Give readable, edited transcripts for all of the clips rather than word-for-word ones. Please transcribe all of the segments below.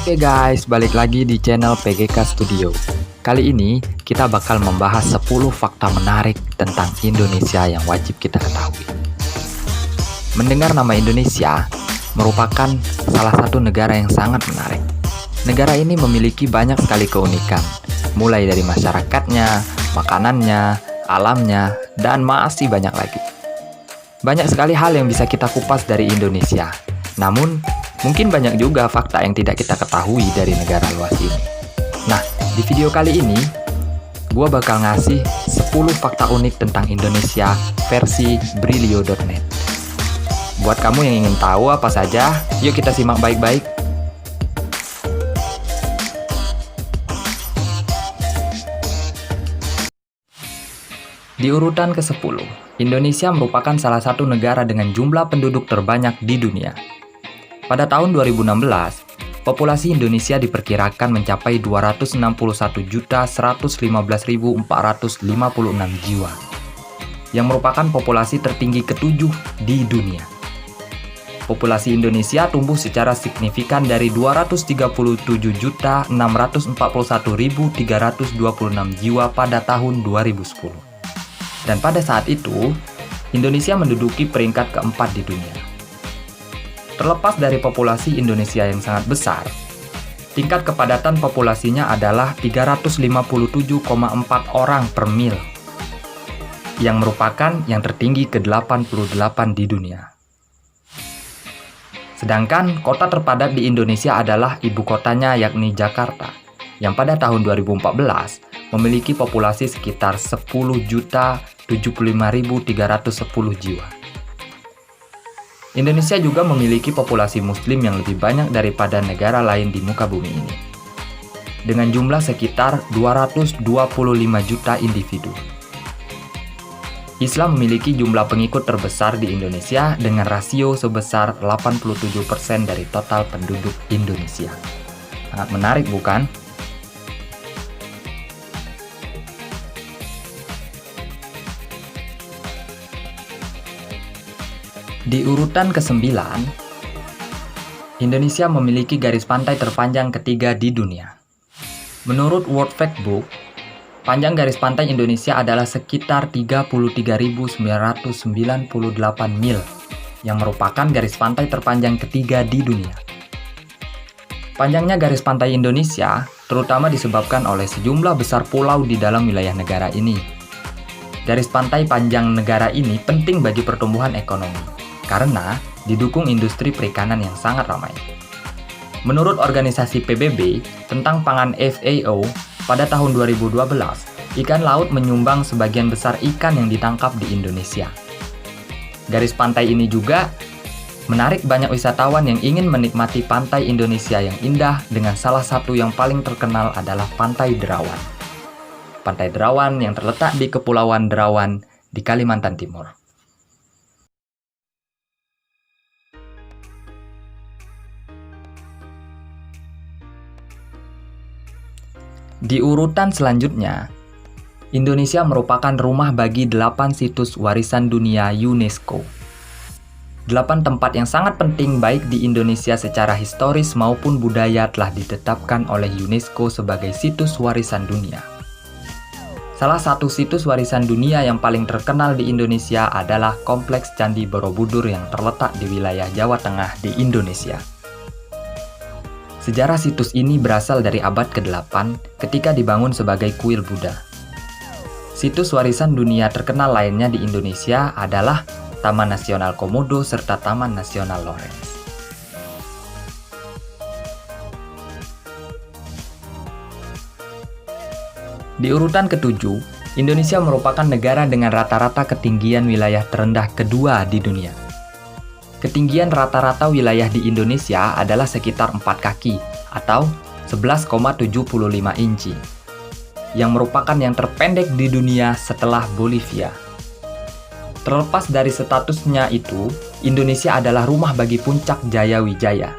Oke guys, balik lagi di channel PGK Studio. Kali ini kita bakal membahas 10 fakta menarik tentang Indonesia yang wajib kita ketahui. Mendengar nama Indonesia merupakan salah satu negara yang sangat menarik. Negara ini memiliki banyak sekali keunikan, mulai dari masyarakatnya, makanannya, alamnya, dan masih banyak lagi. Banyak sekali hal yang bisa kita kupas dari Indonesia. Namun, mungkin banyak juga fakta yang tidak kita ketahui dari negara luas ini. Nah, di video kali ini, gue bakal ngasih 10 fakta unik tentang Indonesia versi Brilio.net. Buat kamu yang ingin tahu apa saja, yuk kita simak baik-baik. Di urutan ke-10, Indonesia merupakan salah satu negara dengan jumlah penduduk terbanyak di dunia. Pada tahun 2016, populasi Indonesia diperkirakan mencapai 261.115.456 jiwa, yang merupakan populasi tertinggi ke-7 di dunia. Populasi Indonesia tumbuh secara signifikan dari 237.641.326 jiwa pada tahun 2010. Dan pada saat itu, Indonesia menduduki peringkat keempat di dunia. Terlepas dari populasi Indonesia yang sangat besar, tingkat kepadatan populasinya adalah 357,4 orang per mil, yang merupakan yang tertinggi ke-88 di dunia. Sedangkan kota terpadat di Indonesia adalah ibu kotanya yakni Jakarta, yang pada tahun 2014 memiliki populasi sekitar 10.075.310 jiwa. Indonesia juga memiliki populasi muslim yang lebih banyak daripada negara lain di muka bumi ini, dengan jumlah sekitar 225 juta individu. Islam memiliki jumlah pengikut terbesar di Indonesia dengan rasio sebesar 87% dari total penduduk Indonesia. Sangat menarik, bukan? Di urutan ke-9, Indonesia memiliki garis pantai terpanjang ketiga di dunia. Menurut World Factbook, panjang garis pantai Indonesia adalah sekitar 33.998 mil, yang merupakan garis pantai terpanjang ketiga di dunia. Panjangnya garis pantai Indonesia terutama disebabkan oleh sejumlah besar pulau di dalam wilayah negara ini. Garis pantai panjang negara ini penting bagi pertumbuhan ekonomi, karena didukung industri perikanan yang sangat ramai. Menurut organisasi PBB tentang pangan FAO, pada tahun 2012, ikan laut menyumbang sebagian besar ikan yang ditangkap di Indonesia. Garis pantai ini juga menarik banyak wisatawan yang ingin menikmati pantai Indonesia yang indah, dengan salah satu yang paling terkenal adalah Pantai Derawan. Pantai Derawan yang terletak di Kepulauan Derawan di Kalimantan Timur. Di urutan selanjutnya, Indonesia merupakan rumah bagi 8 situs warisan dunia UNESCO. 8 tempat yang sangat penting baik di Indonesia secara historis maupun budaya telah ditetapkan oleh UNESCO sebagai situs warisan dunia. Salah satu situs warisan dunia yang paling terkenal di Indonesia adalah Kompleks Candi Borobudur yang terletak di wilayah Jawa Tengah di Indonesia. Sejarah situs ini berasal dari abad ke-8 ketika dibangun sebagai kuil Buddha. Situs warisan dunia terkenal lainnya di Indonesia adalah Taman Nasional Komodo serta Taman Nasional Lawrence. Di urutan ke-7, Indonesia merupakan negara dengan rata-rata ketinggian wilayah terendah kedua di dunia. Ketinggian rata-rata wilayah di Indonesia adalah sekitar 4 kaki atau 11,75 inci, yang merupakan yang terpendek di dunia setelah Bolivia. Terlepas dari statusnya itu, Indonesia adalah rumah bagi Puncak Jaya Wijaya,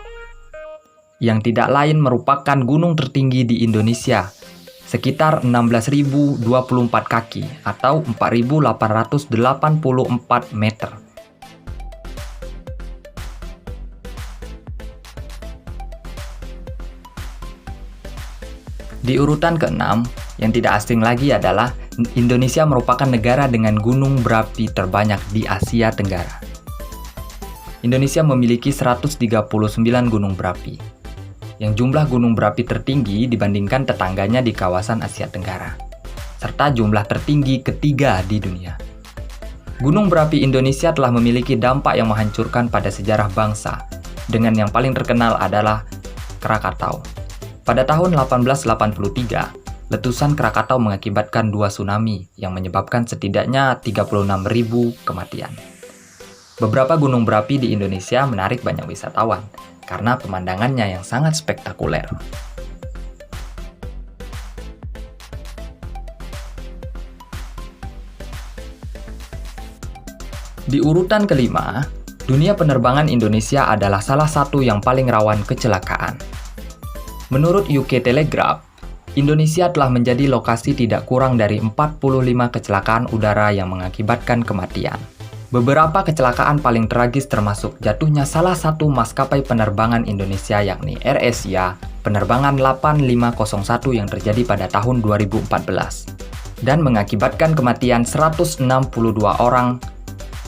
yang tidak lain merupakan gunung tertinggi di Indonesia, sekitar 16.024 kaki atau 4.884 meter. Di urutan ke-6, yang tidak asing lagi adalah Indonesia merupakan negara dengan gunung berapi terbanyak di Asia Tenggara. Indonesia memiliki 139 gunung berapi, yang jumlah gunung berapi tertinggi dibandingkan tetangganya di kawasan Asia Tenggara, serta jumlah tertinggi ketiga di dunia. Gunung berapi Indonesia telah memiliki dampak yang menghancurkan pada sejarah bangsa, dengan yang paling terkenal adalah Krakatau. Pada tahun 1883, letusan Krakatau mengakibatkan 2 tsunami yang menyebabkan setidaknya 36.000 kematian. Beberapa gunung berapi di Indonesia menarik banyak wisatawan karena pemandangannya yang sangat spektakuler. Di urutan ke-5, dunia penerbangan Indonesia adalah salah satu yang paling rawan kecelakaan. Menurut UK Telegraph, Indonesia telah menjadi lokasi tidak kurang dari 45 kecelakaan udara yang mengakibatkan kematian. Beberapa kecelakaan paling tragis termasuk jatuhnya salah satu maskapai penerbangan Indonesia yakni AirAsia penerbangan 8501 yang terjadi pada tahun 2014 dan mengakibatkan kematian 162 orang,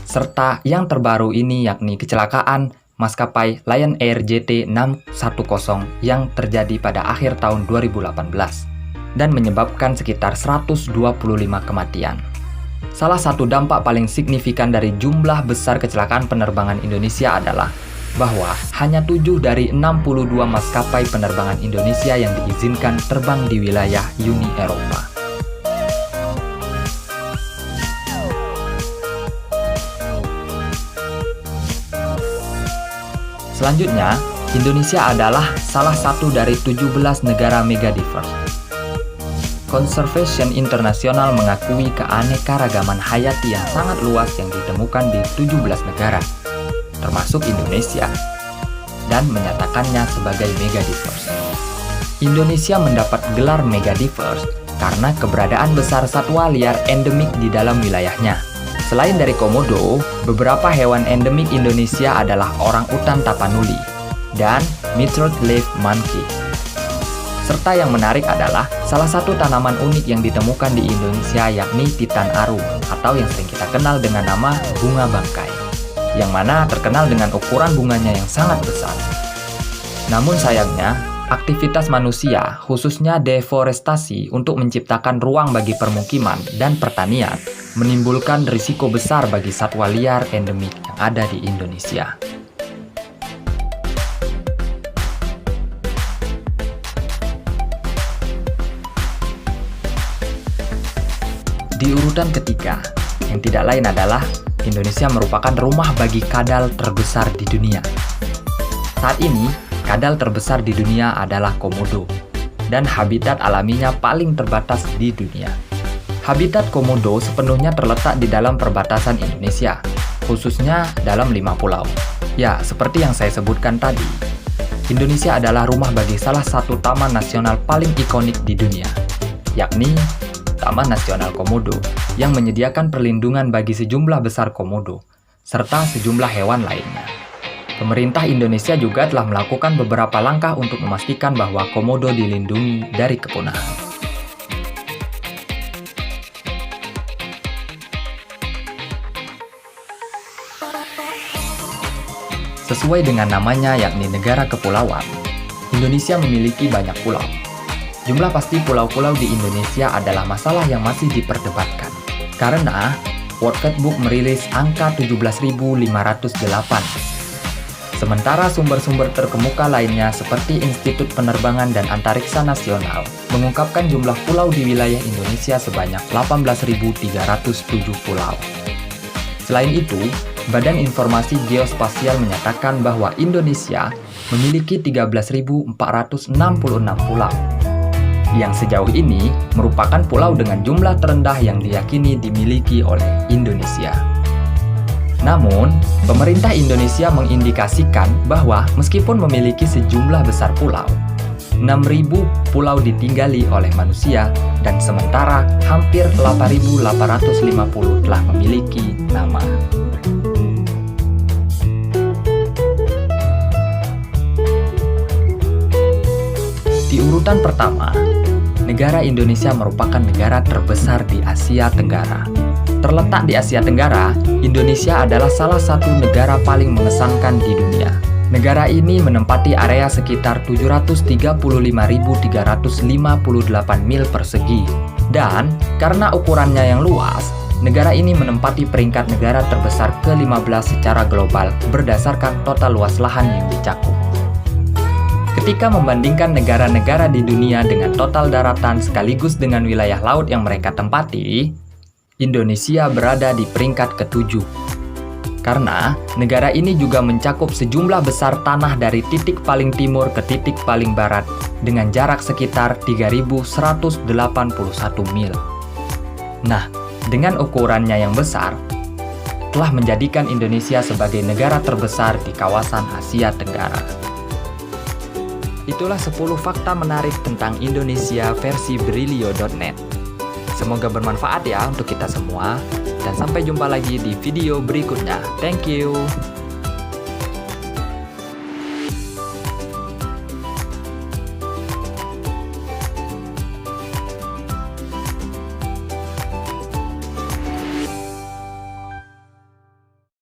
serta yang terbaru ini yakni kecelakaan maskapai Lion Air JT610 yang terjadi pada akhir tahun 2018 dan menyebabkan sekitar 125 kematian. Salah satu dampak paling signifikan dari jumlah besar kecelakaan penerbangan Indonesia adalah bahwa hanya 7 dari 62 maskapai penerbangan Indonesia yang diizinkan terbang di wilayah Uni Eropa. Selanjutnya, Indonesia adalah salah satu dari 17 negara megadiverse. Conservation International mengakui keanekaragaman hayati yang sangat luas yang ditemukan di 17 negara, termasuk Indonesia, dan menyatakannya sebagai megadiverse. Indonesia mendapat gelar megadiverse karena keberadaan besar satwa liar endemik di dalam wilayahnya. Selain dari komodo, beberapa hewan endemik Indonesia adalah orangutan tapanuli dan metered leaf monkey. Serta yang menarik adalah salah satu tanaman unik yang ditemukan di Indonesia yakni titan arum atau yang sering kita kenal dengan nama bunga bangkai, yang mana terkenal dengan ukuran bunganya yang sangat besar. Namun sayangnya, aktivitas manusia, khususnya deforestasi untuk menciptakan ruang bagi permukiman dan pertanian, menimbulkan risiko besar bagi satwa liar endemik yang ada di Indonesia. Di urutan ketiga, yang tidak lain adalah Indonesia merupakan rumah bagi kadal terbesar di dunia. Saat ini, kadal terbesar di dunia adalah komodo, dan habitat alaminya paling terbatas di dunia. Habitat komodo sepenuhnya terletak di dalam perbatasan Indonesia, khususnya dalam 5 pulau. Ya, seperti yang saya sebutkan tadi, Indonesia adalah rumah bagi salah satu taman nasional paling ikonik di dunia, yakni Taman Nasional Komodo, yang menyediakan perlindungan bagi sejumlah besar komodo, serta sejumlah hewan lainnya. Pemerintah Indonesia juga telah melakukan beberapa langkah untuk memastikan bahwa komodo dilindungi dari kepunahan. Sesuai dengan namanya yakni negara kepulauan, Indonesia memiliki banyak pulau. Jumlah pasti pulau-pulau di Indonesia adalah masalah yang masih diperdebatkan, karena World Factbook merilis angka 17.508. Sementara sumber-sumber terkemuka lainnya seperti Institut Penerbangan dan Antariksa Nasional mengungkapkan jumlah pulau di wilayah Indonesia sebanyak 18.307 pulau. Selain itu, Badan Informasi Geospasial menyatakan bahwa Indonesia memiliki 13.466 pulau, yang sejauh ini merupakan pulau dengan jumlah terendah yang diyakini dimiliki oleh Indonesia. Namun, pemerintah Indonesia mengindikasikan bahwa meskipun memiliki sejumlah besar pulau, 6.000 pulau ditinggali oleh manusia dan sementara hampir 8.850 telah memiliki nama. Di urutan pertama, negara Indonesia merupakan negara terbesar di Asia Tenggara. Terletak di Asia Tenggara, Indonesia adalah salah satu negara paling mengesankan di dunia. Negara ini menempati area sekitar 735.358 mil persegi. Dan, karena ukurannya yang luas, negara ini menempati peringkat negara terbesar ke-15 secara global berdasarkan total luas lahan yang dicakup. Ketika membandingkan negara-negara di dunia dengan total daratan sekaligus dengan wilayah laut yang mereka tempati, Indonesia berada di peringkat ke-7. Karena negara ini juga mencakup sejumlah besar tanah dari titik paling timur ke titik paling barat dengan jarak sekitar 3.181 mil. Nah, dengan ukurannya yang besar, telah menjadikan Indonesia sebagai negara terbesar di kawasan Asia Tenggara. Itulah 10 fakta menarik tentang Indonesia versi Brillio.net. Semoga bermanfaat ya untuk kita semua, dan sampai jumpa lagi di video berikutnya. Thank you.